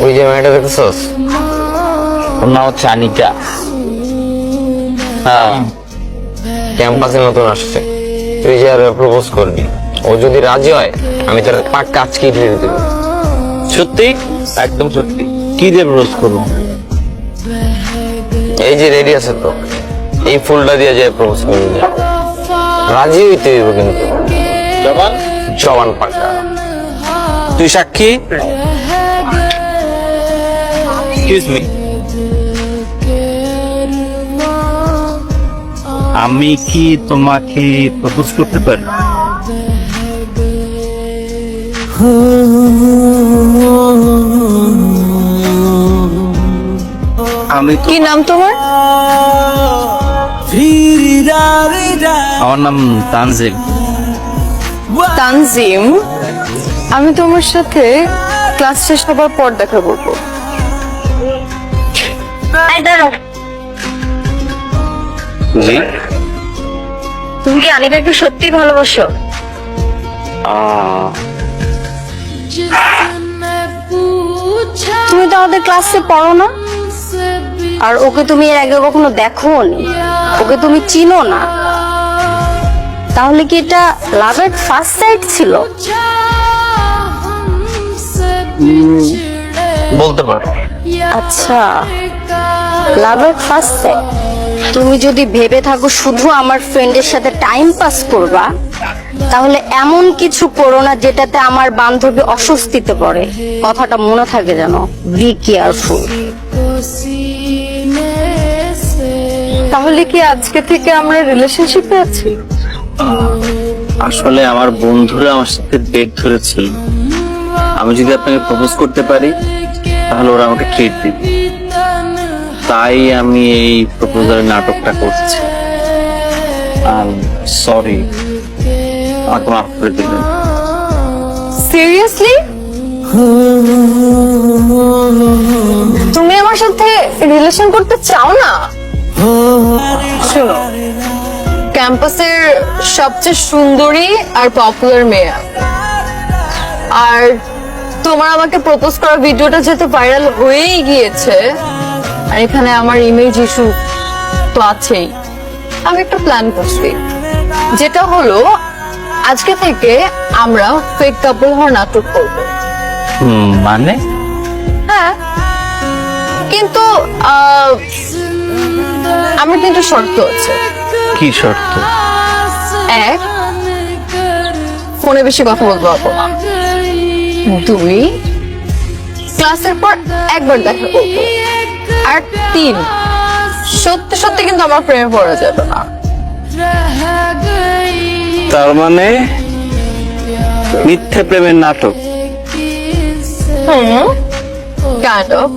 ওই যে মেয়েটা দেখতেছস, ওর নাম হচ্ছে আনিকা। হ্যাঁ, ক্যাম্পাসে নতুন আসছে। তুই যে আর প্রপোজ করবি, ও যদি রাজি হয় আমি তার পাক্কা আজকেই দিয়ে দেবো। সত্যি? একদম সত্যি। কি দিয়ে প্রপোজ করবো? এই যে রেডি আছে তো, এই ফুলটা দিয়ে যে প্রপোজ করবি, রাজি হইতে হইব কিন্তু। জবান? জবান পাক্কা। তুই সাক্ষী? এক্সকিউজ মি, আমি কি তোমাকে প্রপোজ করতে পারি? আমি কি নাম তোমার? আমার নাম তানজিম। তানজিম, আমি তোমার সাথে ক্লাস শেষ হবার পর দেখা করবো। জি? তুমি কি আনিকাকে সত্যি ভালোবাসো? তুমি তো আমাদের ক্লাসে পড়ো না, আর ওকে তুমি এর আগে কখনো দেখোনি, ওকে তুমি চিনো না, তাহলে কি এটা লাভ এট ফার্স্ট সাইট ছিল? বলতে পারো। আচ্ছা, লাভ এট ফার্স্ট সাইট। তুমি যদি ভেবে থাকো শুধু আমার ফ্রেন্ডের সাথে টাইম পাস করবা, তাহলে এমন কিছু করো না যেটাতে আমার বান্ধবী অস্বস্তিতে পড়ে। কথাটা মনে থাকে যেন। Be careful. তাহলে কি আজকে থেকে আমরা রিলেশনশিপে আছি? আসলে আমার বন্ধুরা আমার সাথে ডেট ধরেছিল, আমি যদি আপনাকে প্রপোজ করতে পারি তাহলে ওরা আমাকে ট্রিট দিবে, তাই আমি এই প্রপোজালের নাটকটা করছি। সরি, আমাকে মাফ করে দিবেন। সিরিয়াসলি? তুমি আমার সাথে রিলেশন করতে চাও না? শোনো, ক্যাম্পাসের সবচেয়ে সুন্দরী আর পপুলার মেয়ে, আর তোমার আমাকে প্রপোজ করার ভিডিওটা যেহেতু ভাইরাল হয়েই গিয়েছে, আর এখানে আমার ইমেজ ইস্যু তো আছেই, আমি একটা প্ল্যান করছি, যেটা হলো আজকে থেকে আমরা ফেক কাপল হওয়ার নাটক করব। মানে? হ্যাঁ, কিন্তু আমার কিন্তু শর্ত আছে। কি শর্ত? এক, ফোনে বেশি কথা বলবো আপু। দুই, ক্লাসের পর একবার দেখা করবো। আর তিন, সত্যি সত্যি কিন্তু আমার প্রেমে পড়া যাবে না। তার মানে মিথ্যে প্রেমের নাটক? Kind of.